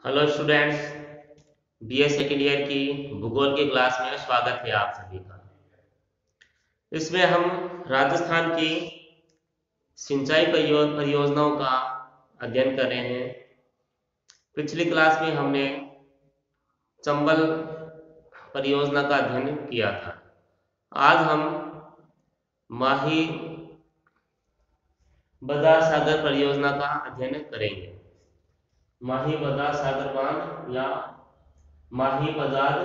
Hello students. BA second year की भूगोल की क्लास में स्वागत है आप सभी का। इसमें हम राजस्थान की सिंचाई परियोजनाओं का अध्ययन कर रहे हैं। पिछली क्लास में हमने चंबल परियोजना का अध्ययन किया था। आज हम माही बजार सागर परियोजना का अध्ययन करेंगे। माही बजार सागर बांध या माही बजार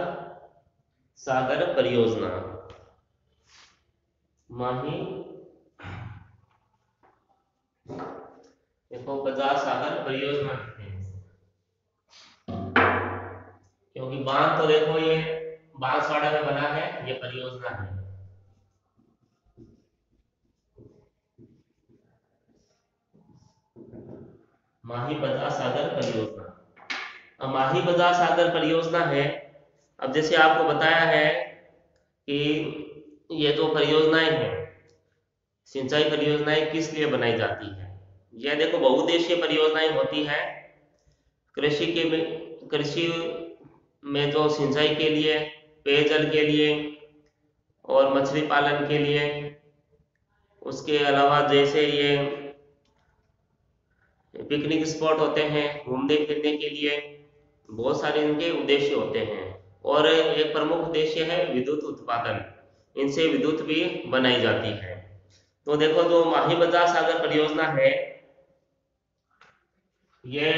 सागर परियोजना। माही देखो बजार सागर परियोजना लिखते हैं, क्योंकि बांध तो देखो ये बांसवाड़ा में बना है, ये परियोजना है। माही बजार सागर परियोजना। अब माही बजार सागर परियोजना है। अब जैसे आपको बताया है कि ये जो परियोजनाएं हैं, सिंचाई परियोजनाएं किस लिए बनाई जाती है। यह देखो बहुउद्देशीय परियोजनाएं होती है। कृषि के कृषि में जो सिंचाई के लिए, पेयजल के लिए और मछली पालन के लिए, उसके अलावा जैसे ये पिकनिक स्पॉट होते हैं घूमने फिरने के लिए, बहुत सारे इनके उद्देश्य होते हैं। और एक प्रमुख उद्देश्य है विद्युत उत्पादन, इनसे विद्युत भी बनाई जाती है। तो देखो जो माही बजार सागर परियोजना है, ये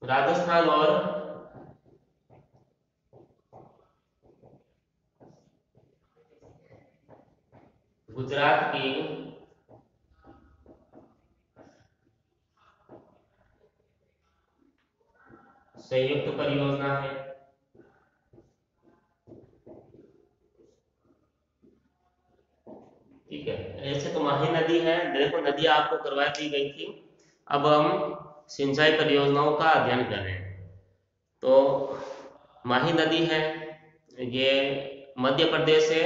राजस्थान और गुजरात की संयुक्त परियोजना है। ठीक है, ऐसे तो माही नदी है, देखो नदी आपको करवा दी गई थी। अब हम सिंचाई परियोजनाओं का अध्ययन कर रहे हैं। तो माही नदी है, ये मध्य प्रदेश से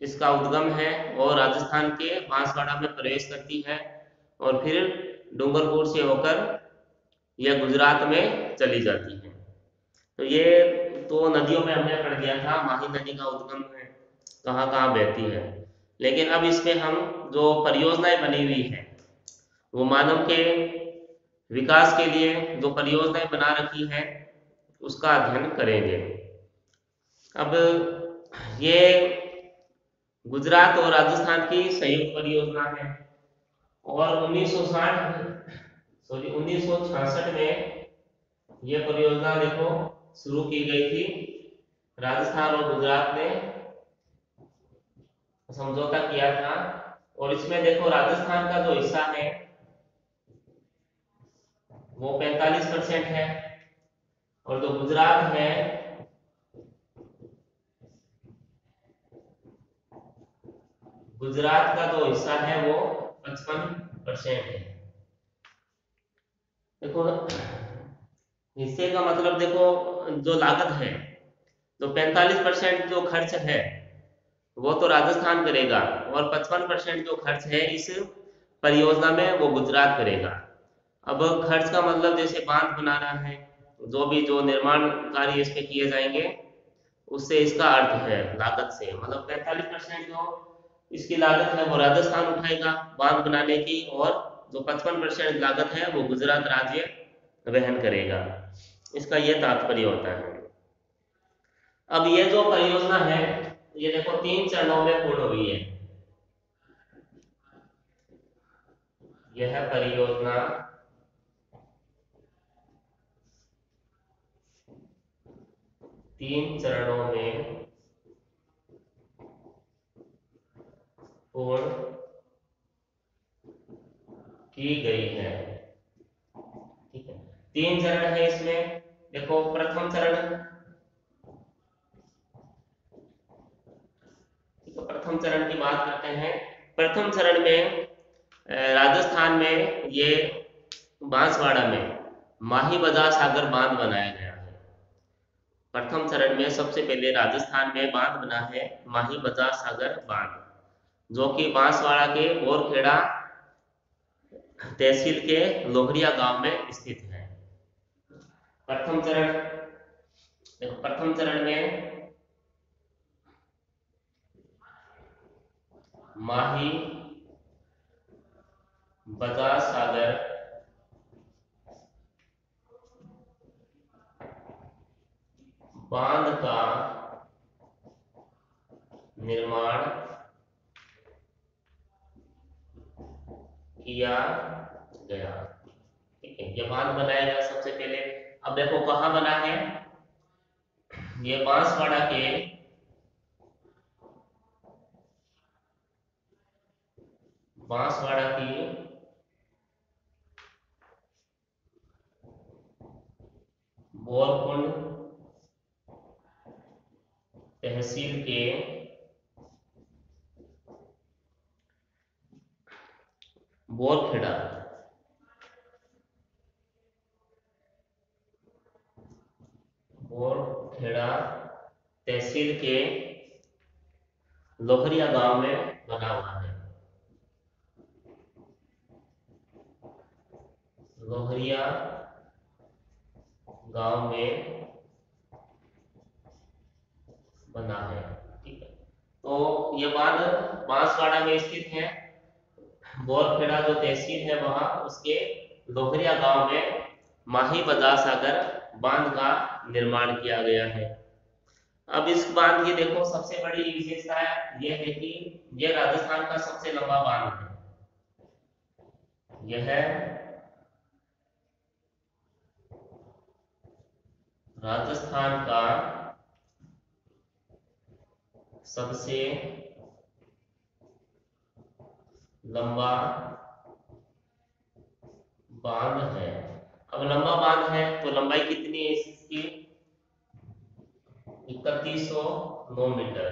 इसका उद्गम है और राजस्थान के बांसवाड़ा में प्रवेश करती है और फिर डूंगरपुर से होकर यह गुजरात में चली जाती है। तो ये तो नदियों में हमने पढ़ दिया था, माही नदी का उद्गम है, कहाँ कहाँ बहती है। लेकिन अब इसमें हम जो परियोजनाएं बनी हुई है, वो मानव के विकास के लिए जो परियोजनाएं बना रखी है, उसका अध्ययन करेंगे। अब ये गुजरात और राजस्थान की संयुक्त परियोजना है और 1966 में यह परियोजना देखो शुरू की गई थी। राजस्थान और गुजरात ने समझौता किया था और इसमें देखो राजस्थान का जो हिस्सा है वो 45% है और जो गुजरात है गुजरात का जो हिस्सा है वो 55% है। देखो हिस्से का मतलब देखो, जो लागत है, तो 45% जो खर्च है वो तो राजस्थान करेगा और 55% जो खर्च है इस परियोजना में वो गुजरात करेगा। अब खर्च का मतलब जैसे बांध बनाना है, जो भी जो निर्माण कार्य इस पे किए जाएंगे, उससे इसका अर्थ है लागत से, मतलब 45% जो इसकी लागत है वो राजस्थान उठाएगा बांध बनाने की, और जो 55% लागत है वो गुजरात राज्य वहन करेगा। इसका ये तात्पर्य होता है। अब ये जो परियोजना है, ये देखो 3 चरणों में पूर्ण हुई है। यह परियोजना 3 चरणों में पूर्ण की गई है। ठीक है, 3 चरण है इसमें। देखो प्रथम चरण, तो प्रथम चरण की बात करते हैं। प्रथम चरण में राजस्थान में ये बांसवाड़ा में माही बजार सागर बांध बनाया गया है। प्रथम चरण में सबसे पहले राजस्थान में बांध बना है माही बजार सागर बांध, जो कि बांसवाड़ा के बोरखेड़ा तहसील के लोहरिया गांव में स्थित है। प्रथम चरण, देखो प्रथम चरण में माही बजाज सागर बांध का निर्माण किया गया। ठीक है, ये बांध बनाया गया सबसे पहले। अब देखो कहाँ बना है, ये बांसवाड़ा की बोरकुंड तहसील के बोरखेड़ा बोरखेड़ा तहसील के लोहरिया गांव में बना हुआ है। लोहरिया गांव में बना है। ठीक है, तो ये बांध बांसवाड़ा में स्थित है। बोरखेड़ा जो तहसील है वहां उसके लोहरिया गांव में माही बजाज सागर बांध का निर्माण किया गया है। अब इस बांध की देखो सबसे बड़ी विशेषता यह है कि यह राजस्थान का सबसे लंबा बांध है। यह राजस्थान का सबसे लंबा बांध है। अब लंबा बांध है तो लंबाई कितनी है इसकी, 3109 मीटर।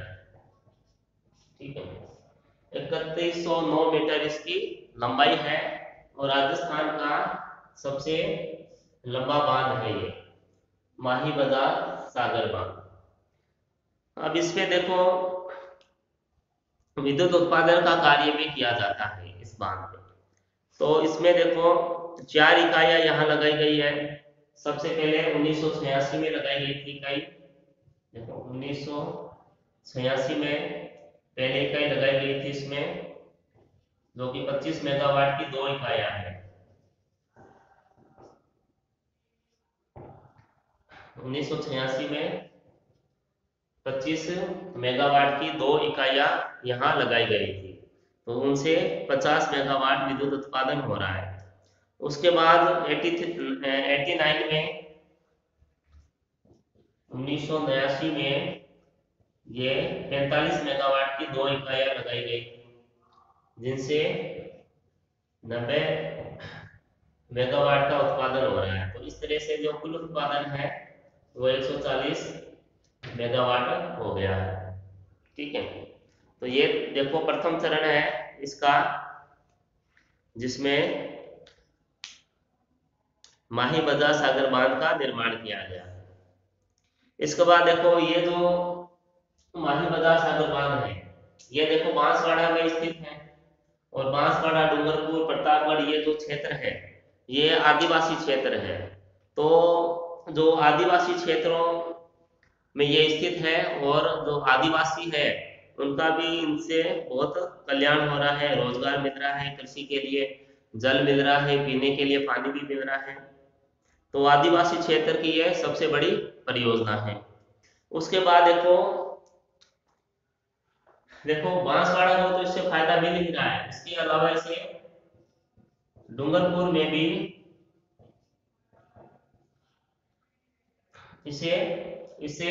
ठीक है, 3109 मीटर इसकी लंबाई है और राजस्थान का सबसे लंबा बांध है ये माही बजाज सागर बांध। अब इसमें देखो विद्युत उत्पादन का कार्य भी किया जाता है इस बांध में। तो इसमें देखो 4 इकाइयां यहाँ लगाई गई है। सबसे पहले 1986 में लगाई गई थी इकाई। देखो 1986 में पहले इकाई लगाई गई थी इसमें, जो कि 25 मेगावाट की 2 इकाइयां हैं। 1986 में 25 मेगावाट की 2 इकाइयां यहाँ लगाई गई थी, तो उनसे 50 मेगावाट विद्युत उत्पादन हो रहा है। उसके बाद 89 में 1989 में ये 45 मेगावाट की 2 इकाइयां लगाई गई थी, जिनसे 90 मेगावाट का उत्पादन हो रहा है। तो इस तरह से जो कुल उत्पादन है वो 140 मेगावाट हो गया है। ठीक है, तो ये देखो प्रथम चरण है इसका, जिसमें माही बजाज सागर बांध का निर्माण किया गया है। इसके बाद देखो ये जो माही बजाज सागर बांध है ये देखो बांसवाड़ा में स्थित है। और बांसवाड़ा, डूंगरपुर, प्रतापगढ़ ये जो क्षेत्र है ये आदिवासी क्षेत्र है। तो जो आदिवासी क्षेत्रों में ये स्थित है और जो आदिवासी है उनका भी इनसे बहुत कल्याण हो रहा है, रोजगार मिल रहा है, कृषि के लिए जल मिल रहा है, पीने के लिए पानी भी मिल रहा है। तो आदिवासी क्षेत्र की यह सबसे बड़ी परियोजना है। उसके बाद देखो देखो बांसवाड़ा को तो इससे फायदा मिल ही रहा है, इसके अलावा इसे डूंगरपुर में भी इसे इससे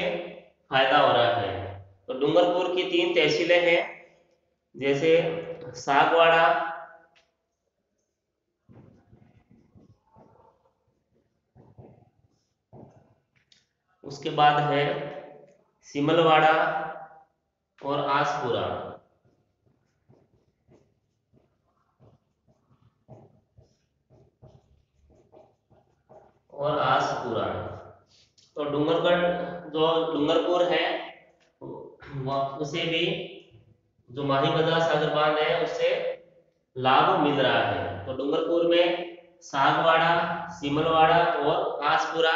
फायदा हो रहा है। तो डूंगरपुर की 3 तहसीलें हैं, जैसे सागवाड़ा, उसके बाद है सिमलवाड़ा और आसपुरा। और आसपुरा तो डूंगरगढ़ जो डूंगरपुर है उसे भी जो माही बजाज सागर बांध है उससे लाभ मिल रहा है। तो डूंगरपुर में सागवाड़ा, सिमलवाड़ा और आसपुरा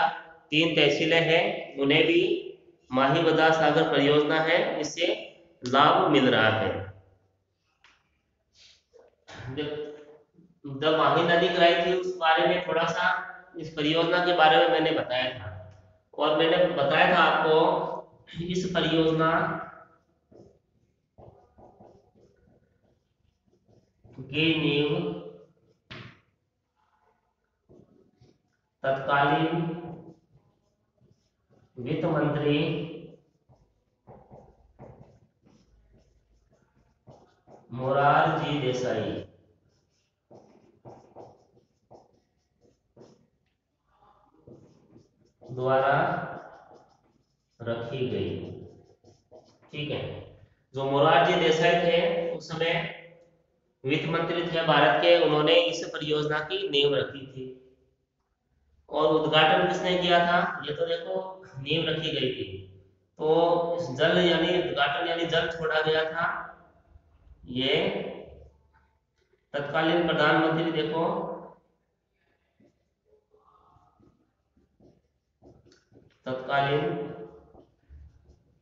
3 तहसीलें हैं उन्हें भी माही बजाज सागर परियोजना है इससे लाभ मिल रहा है। जब माही नदी कराई थी उस बारे में थोड़ा सा इस परियोजना के बारे में मैंने बताया था, और मैंने बताया था आपको इस परियोजना की नींव तत्कालीन वित्त मंत्री मोरारजी देसाई द्वारा रखी गई। ठीक है, जो मोरारजी देसाई थे उस समय वित्त मंत्री थे भारत के, उन्होंने इस परियोजना की नींव रखी थी। और उद्घाटन किसने किया था, ये तो देखो नींव रखी गई थी, तो इस जल यानी उद्घाटन यानी जल छोड़ा गया था, ये तत्कालीन प्रधानमंत्री देखो तत्कालीन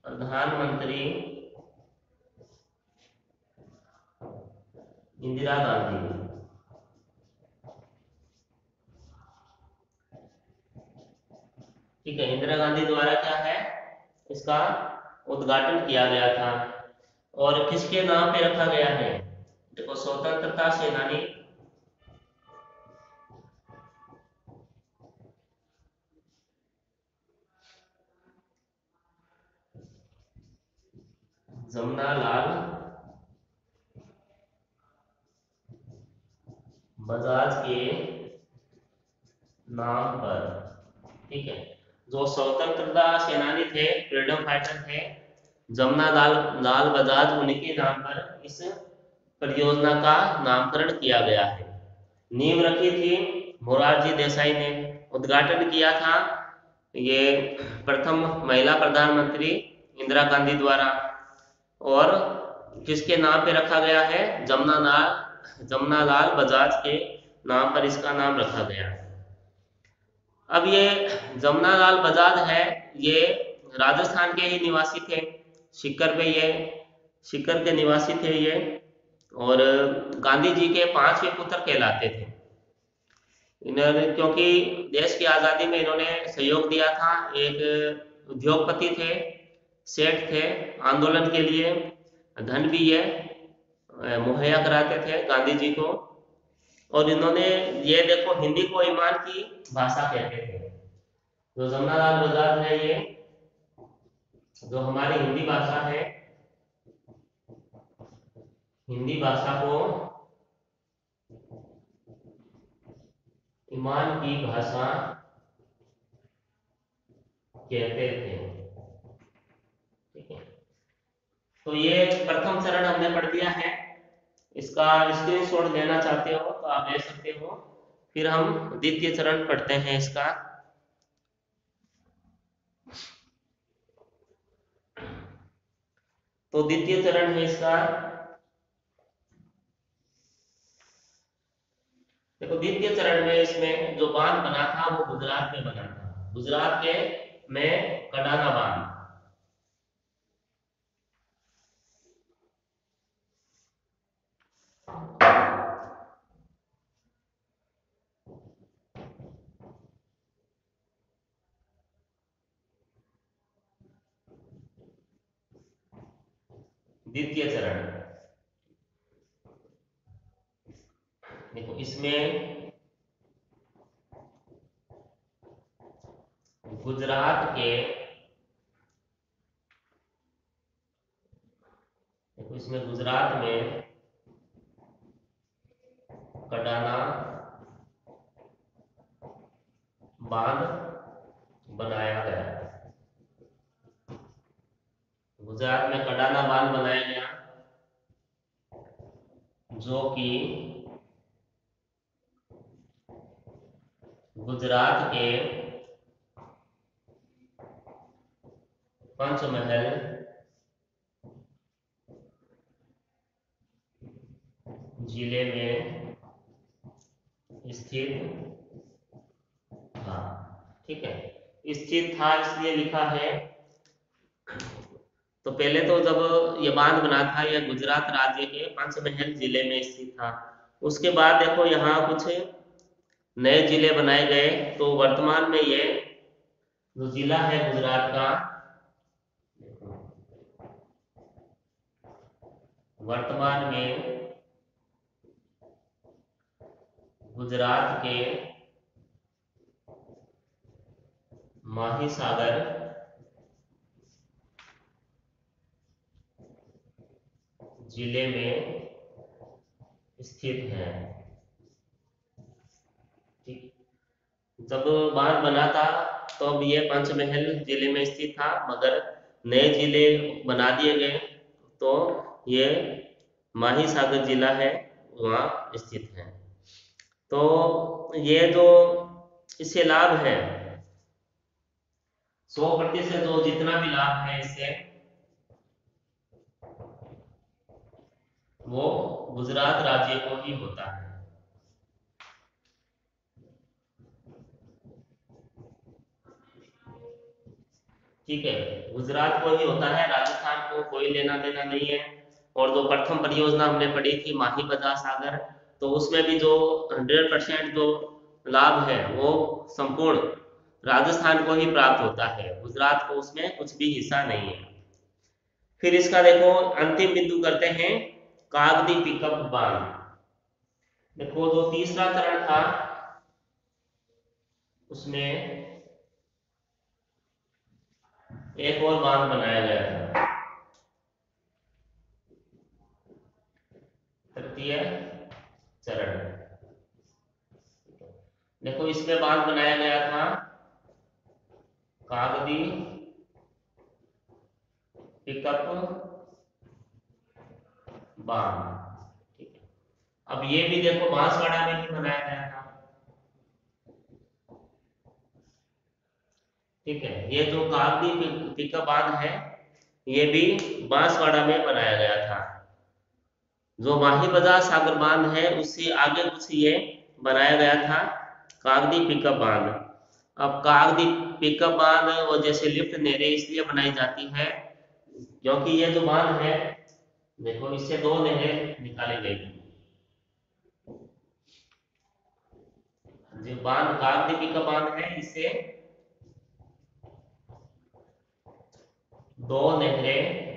प्रधानमंत्री इंदिरा गांधी। ठीक है, इंदिरा गांधी द्वारा क्या है इसका उद्घाटन किया गया था। और किसके नाम पे रखा गया है, देखो स्वतंत्रता सेनानी जमनालाल बजाज के नाम पर। ठीक है, जो स्वतंत्रता सेनानी थे, फ्रीडम फाइटर थे, जमुना लाल बजाज, उनके नाम पर इस परियोजना का नामकरण किया गया है। नींव रखी थी मोरारजी देसाई ने, उद्घाटन किया था ये प्रथम महिला प्रधानमंत्री इंदिरा गांधी द्वारा, और किसके नाम पे रखा गया है, जमुनालाल बजाज के नाम पर इसका नाम रखा गया है। अब ये जमुनालाल बजाज है, ये राजस्थान के ही निवासी थे, सीकर पे ये सीकर के निवासी थे ये, और गांधी जी के 5वें पुत्र कहलाते थे। इन्होंने क्योंकि देश की आज़ादी में इन्होंने सहयोग दिया था, एक उद्योगपति थे, सेठ थे, आंदोलन के लिए धन भी ये मुहैया कराते थे गांधी जी को। और इन्होंने ये देखो हिंदी को ईमान की भाषा कहते थे। जो जमनालाल बजाज है, ये जो हमारी हिंदी भाषा है, हिंदी भाषा को ईमान की भाषा कहते थे। ठीक है, तो ये प्रथम चरण हमने पढ़ दिया है, इसका स्क्रीनशॉट लेना चाहते हो तो आप ले सकते हो। फिर हम द्वितीय चरण पढ़ते हैं इसका। तो द्वितीय चरण है इसका, देखो द्वितीय चरण में इसमें जो बांध बना था वो गुजरात में बना था, गुजरात के में कडाना बांध। द्वितीय चरण देखो इसमें गुजरात के, देखो इसमें गुजरात में कडाना बांध बनाया गया। गुजरात में कडाना बांध बनाया गया, जो कि गुजरात के पंचमहल जिले में स्थित था। ठीक है, स्थित था इसलिए लिखा है। तो पहले तो जब ये बांध बना था यह गुजरात राज्य के पंचमहल जिले में स्थित था। उसके बाद देखो यहाँ कुछ नए जिले बनाए गए। तो वर्तमान में ये जो जिला है गुजरात का, वर्तमान में गुजरात के माहिसागर जिले में स्थित है। ठीक। जब बांध बना था तो अब ये पंचमहल जिले में स्थित था, मगर नए जिले बना दिए गए तो ये माहिसागर जिला है वहाँ स्थित है। तो ये जो इससे लाभ है 100% जो जितना भी लाभ है इससे वो गुजरात राज्य को ही होता है। ठीक है, गुजरात को ही होता है, राजस्थान को कोई लेना देना नहीं है। और जो प्रथम परियोजना हमने पढ़ी थी माही बजा सागर, तो उसमें भी जो 100% जो लाभ है वो संपूर्ण राजस्थान को ही प्राप्त होता है, गुजरात को उसमें कुछ भी हिस्सा नहीं है। फिर इसका देखो अंतिम बिंदु करते हैं, कागदी पिकअप बांध। देखो जो तीसरा चरण था उसमें एक और बांध बनाया गया था, तृतीय चरण। देखो इसमें बांध बनाया गया था कागदी पिकअप बांध। ठीक है, अब ये भी देखो बांसवाड़ा में ही बनाया गया था। ठीक है, ये जो कागदी पिकअप बांध है ये भी बांसवाड़ा में बनाया गया था। जो माही बाजार सागर बांध है उससे आगे कुछ ये बनाया गया था कागदी पिकअप बांध। अब कागदी पिकअप बांध और जैसे लिफ्ट नहरें इसलिए बनाई जाती है क्योंकि ये जो बांध है देखो इससे दो नहरें निकाली गई थी। जो बांध कागदी पिकअप बांध है इससे दो नहरें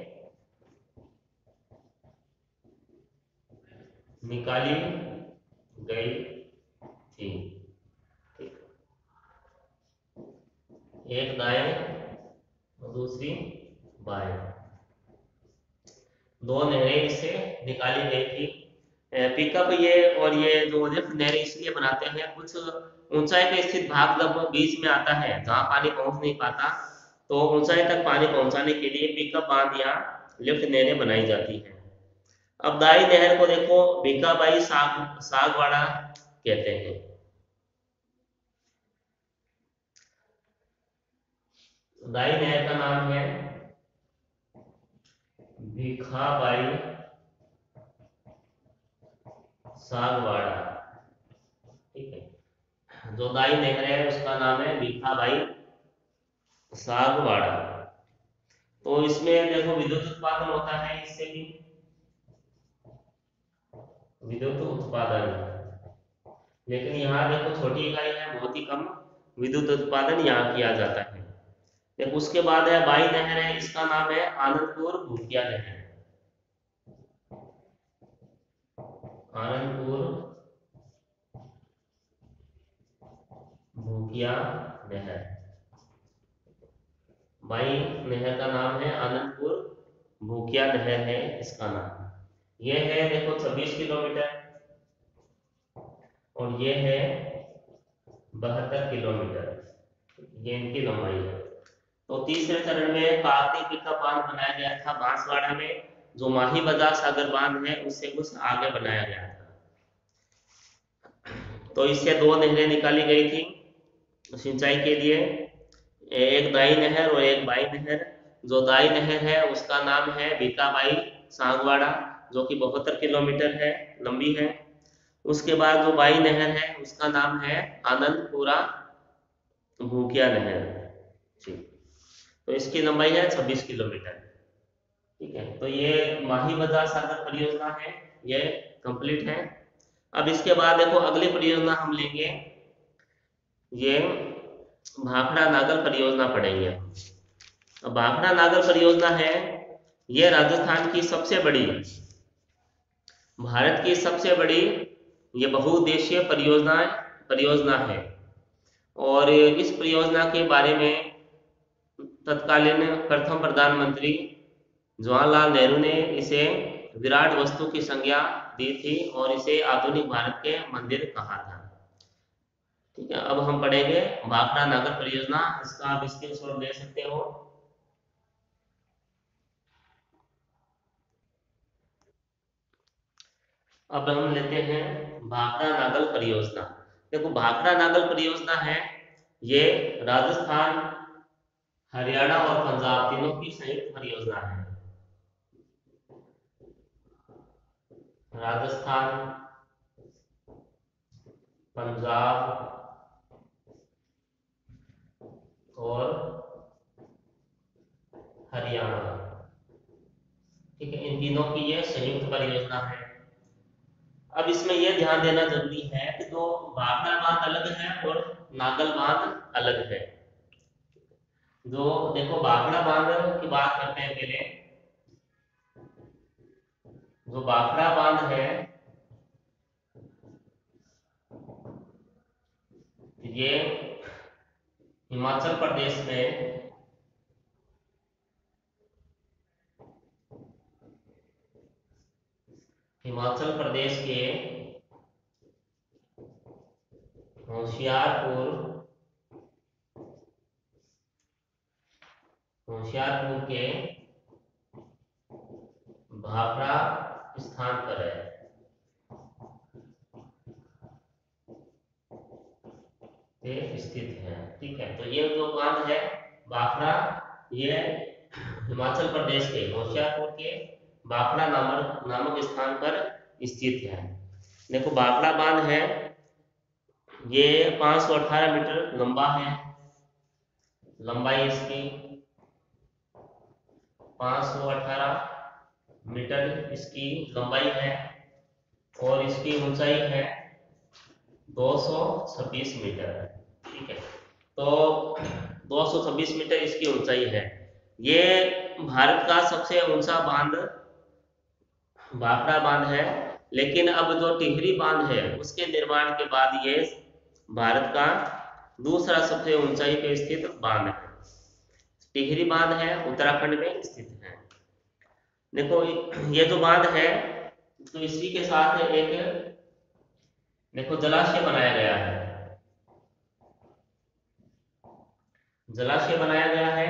निकाली गई थी। ठीक, एक दाएं और दूसरी बाएं, दो नहरें इससे निकाली गई थी। पिकअप ये और ये जो लिफ्ट नहरें इसलिए बनाते हैं, कुछ ऊंचाई पे स्थित भाग जब बीच में आता है जहाँ पानी पहुंच नहीं पाता, तो ऊंचाई तक पानी पहुंचाने के लिए पिकअप बांध या लिफ्ट नहरें बनाई जाती हैं। अब दाई नहर को देखो भीखाबाई सागवाड़ा कहते हैं। दाई नहर का नाम है भीखाबाई सागवाड़ा। ठीक है, जो दाई नहर है उसका नाम है भीखाबाई सागवाड़ा। तो इसमें देखो विद्युत उत्पादन होता है, इससे भी विद्युत उत्पादन, लेकिन यहाँ देखो छोटी इकाई है, बहुत ही कम विद्युत उत्पादन यहाँ किया जाता है। देखो उसके बाद है बाई नहर है, इसका नाम है आनंदपुर भूकिया नहर। आनंदपुर भूकिया नहर, बाई नहर का नाम है आनंदपुर भूकिया नहर है इसका नाम। यह है देखो 26 किलोमीटर और ये है 72 किलोमीटर, ये इनकी लंबाई है। तो तीसरे चरण में कागती पिकअप बांध बनाया गया था बांसवाड़ा में, जो माही बाजार सागर बांध है उससे कुछ आगे बनाया गया था। तो इससे दो नहरें निकाली गई थी सिंचाई के लिए, एक दाई नहर और एक बाई नहर। जो दाई नहर है उसका नाम है भीखाबाई सांगवाड़ा, जो कि 72 किलोमीटर है लंबी है। उसके बाद जो बाई नहर है उसका नाम है आनंदपुरा भूकिया नहर। ठीक, तो इसकी लंबाई है 26 किलोमीटर। ठीक है, तो ये माही बजार सागर परियोजना है, ये कंप्लीट है। अब इसके बाद देखो अगली परियोजना हम लेंगे, ये भाखड़ा नागल परियोजना पढ़ेंगे। अब भाखड़ा नागल परियोजना है, ये राजस्थान की सबसे बड़ी, भारत की सबसे बड़ी ये बहुउद्देशीय परियोजना है। और इस परियोजना के बारे में तत्कालीन प्रथम प्रधानमंत्री जवाहरलाल नेहरू ने इसे विराट वस्तु की संज्ञा दी थी और इसे आधुनिक भारत के मंदिर कहा था। ठीक है, अब हम पढ़ेंगे भाखड़ा नागल परियोजना, इसका आप स्क्रीनशॉट ले सकते हो। अब हम लेते हैं भाखड़ा नागल परियोजना। देखो भाखड़ा नागल परियोजना है, ये राजस्थान, हरियाणा और पंजाब तीनों की संयुक्त परियोजना है। राजस्थान, पंजाब और हरियाणा, ठीक है, इन तीनों की ये संयुक्त परियोजना है। अब इसमें यह ध्यान देना जरूरी है कि जो भाखड़ा बांध अलग है और नागल बांध अलग है। जो देखो भाखड़ा बांध की बात करते हैं पहले, जो भाखड़ा बांध है ये हिमाचल प्रदेश में के होशियारपुर के भाखड़ा स्थान पर है। पे स्थित है। ठीक है, तो ये जो बांध है भाखड़ा, ये हिमाचल प्रदेश के होशियारपुर के भाखड़ा नामक स्थान पर स्थित है। देखो भाखड़ा बांध है, ये 518 मीटर लंबा है, लंबाई इसकी 518 मीटर इसकी लंबाई है और इसकी ऊंचाई है 226 मीटर। ठीक है, तो 226 मीटर इसकी ऊंचाई है। ये भारत का सबसे ऊंचा बांध भाखड़ा बांध है, लेकिन अब जो टिहरी बांध है उसके निर्माण के बाद ये भारत का दूसरा सबसे ऊंचाई पे स्थित बांध है। टिहरी बांध है, उत्तराखंड में स्थित है। देखो ये जो बांध है, तो इसी के साथ एक देखो जलाशय बनाया गया है, जलाशय बनाया गया है।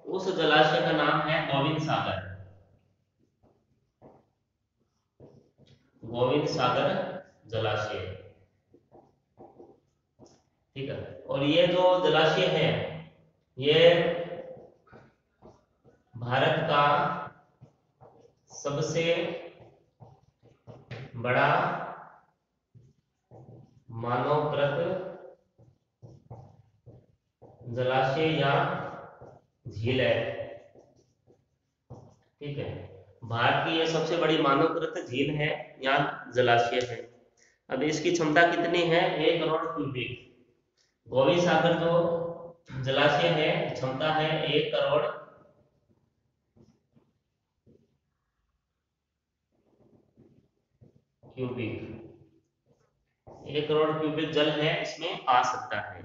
उस जलाशय का नाम है गोविंद सागर, गोविंद सागर जलाशय। ठीक है, और ये जो जलाशय है ये भारत का सबसे बड़ा मानवकृत जलाशय या झील है। ठीक है, भारत की यह सबसे बड़ी मानवकृत झील है या जलाशय है। अब इसकी क्षमता कितनी है? 1 करोड़ क्यूबिक। गोविंद सागर जो जलाशय है क्षमता है 1 करोड़ क्यूबिक, 1 करोड़ क्यूबिक जल है इसमें आ सकता है,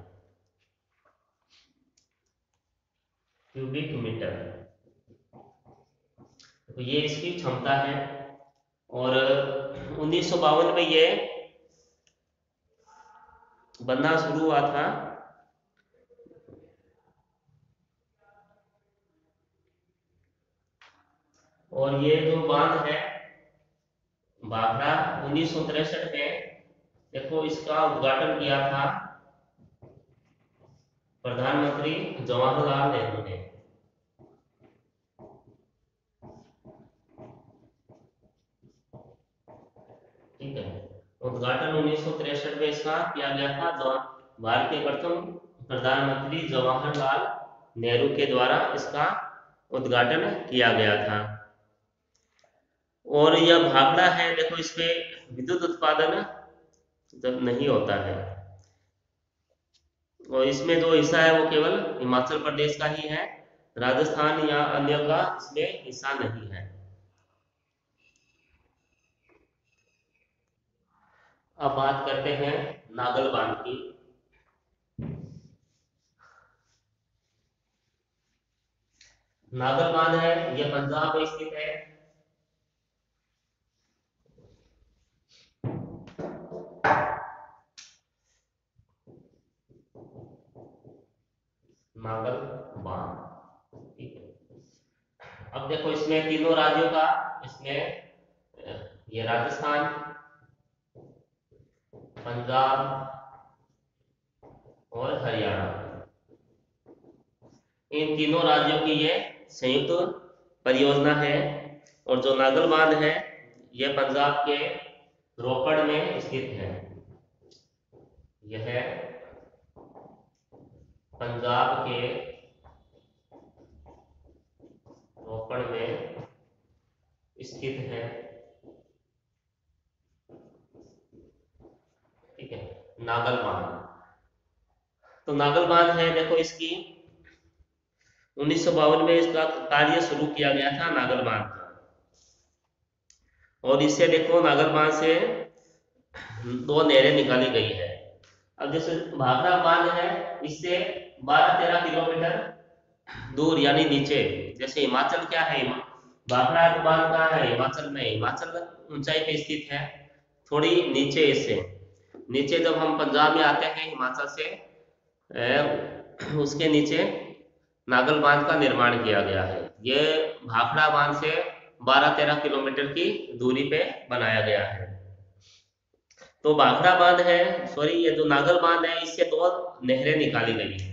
क्यूबिक मीटर। तो ये इसकी क्षमता है। और 1952 में ये बनना शुरू हुआ था। और ये जो बांध है भाखड़ा 1963 में देखो इसका उद्घाटन किया था प्रधानमंत्री जवाहरलाल नेहरू ने। ठीक है, उद्घाटन 1963 में इसका किया गया था। भारत के प्रथम प्रधानमंत्री जवाहरलाल नेहरू के द्वारा इसका उद्घाटन किया गया था। और यह भाखड़ा है, देखो इसमें विद्युत उत्पादन जब नहीं होता है, और इसमें जो हिस्सा है वो केवल हिमाचल प्रदेश का ही है, राजस्थान या अन्य का इसमें हिस्सा नहीं है। अब बात करते हैं नागल बांध की। नागल बांध है, यह पंजाब में स्थित है। नागल बांध, ठीक है। अब देखो इसमें तीनों राज्यों का, इसमें ये राजस्थान, पंजाब और हरियाणा, इन तीनों राज्यों की ये संयुक्त परियोजना है। और जो नागल बांध है यह पंजाब के रोपड़ में स्थित है। यह पंजाब के रोपड़ में स्थित है, ठीक है, नागल बांध। तो नागल बांध है, देखो इसकी 1952 में इसका कार्य शुरू किया गया था नागल बांध का। और इससे देखो नागल बांध से 2 नहरें निकाली गई है। अब जैसे भाखड़ा बांध है, इससे 12-13 किलोमीटर दूर, यानी नीचे, जैसे हिमाचल क्या है, भाखड़ा तो बांध कहाँ है, हिमाचल में, हिमाचल ऊंचाई पे स्थित है, थोड़ी नीचे। इससे नीचे जब हम पंजाब में आते हैं हिमाचल से, उसके नीचे नागल बांध का निर्माण किया गया है। ये भाखड़ा बांध से 12-13 किलोमीटर की दूरी पे बनाया गया है। तो भाखड़ा बांध है, सॉरी, ये जो नागल बांध है, इससे 2 नहरें निकाली गई है।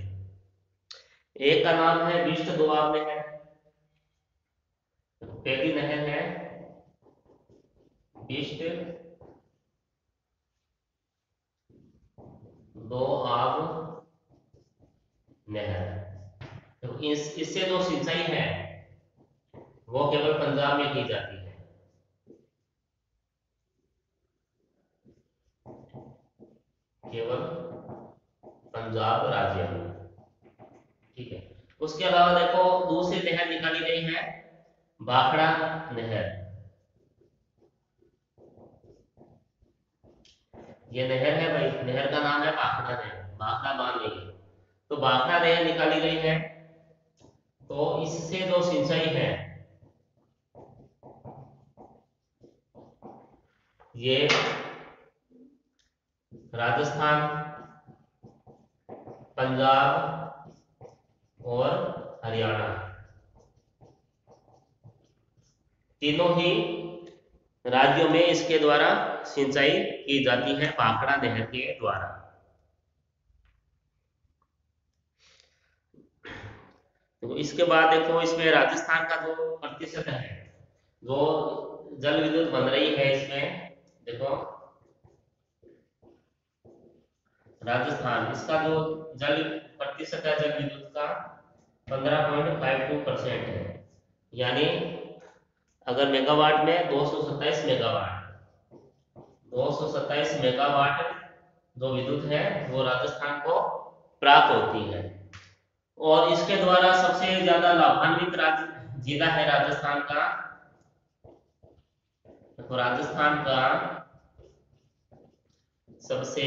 एक का नाम है बिष्ट दोआब नहर, पहली नहर है बिष्ट दोआब नहर। तो इससे जो सिंचाई है वो केवल पंजाब में की जाती है। केवल पंजाब राज्य में, ठीक है। उसके अलावा देखो दूसरी नहर निकाली गई है, भाखड़ा नहर। ये नहर है भाई, नहर का नाम है भाखड़ा नहर, भाखड़ा बांध नहीं है। तो भाखड़ा नहर निकाली गई है, तो इससे जो सिंचाई है ये राजस्थान, पंजाब और हरियाणा, तीनों ही राज्यों में इसके द्वारा सिंचाई की जाती है, भाखड़ा नहर के द्वारा। तो इसके बाद देखो इसमें राजस्थान का जो प्रतिशत है, जो जल विद्युत बन रही है, इसमें देखो राजस्थान, इसका जो जल प्रतिशत है जल विद्युत का 15.52% है। यानी अगर मेगावाट में 227 मेगावाट जो विद्युत है वो राजस्थान को प्राप्त होती है। और इसके द्वारा सबसे ज्यादा लाभान्वित राज्य जिला है राजस्थान का। तो राजस्थान का सबसे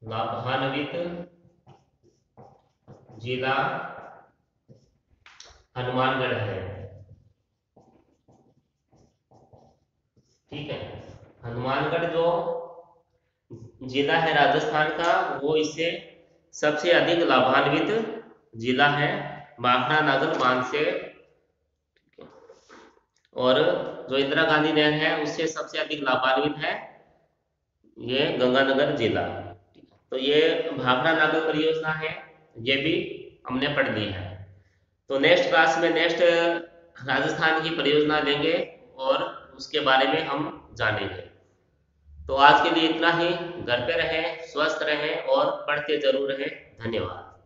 लाभान्वित जिला हनुमानगढ़ है, ठीक है। हनुमानगढ़ जो जिला है राजस्थान का, वो इससे सबसे अधिक लाभान्वित जिला है भाखड़ा नागल बांध से। और जो इंदिरा गांधी नहर है उससे सबसे अधिक लाभान्वित है ये गंगानगर जिला। तो ये भाखड़ा नागल परियोजना है, ये भी हमने पढ़ ली है। तो नेक्स्ट क्लास में नेक्स्ट राजस्थान की परियोजना लेंगे और उसके बारे में हम जानेंगे। तो आज के लिए इतना ही। घर पे रहें, स्वस्थ रहें और पढ़ते जरूर रहें। धन्यवाद।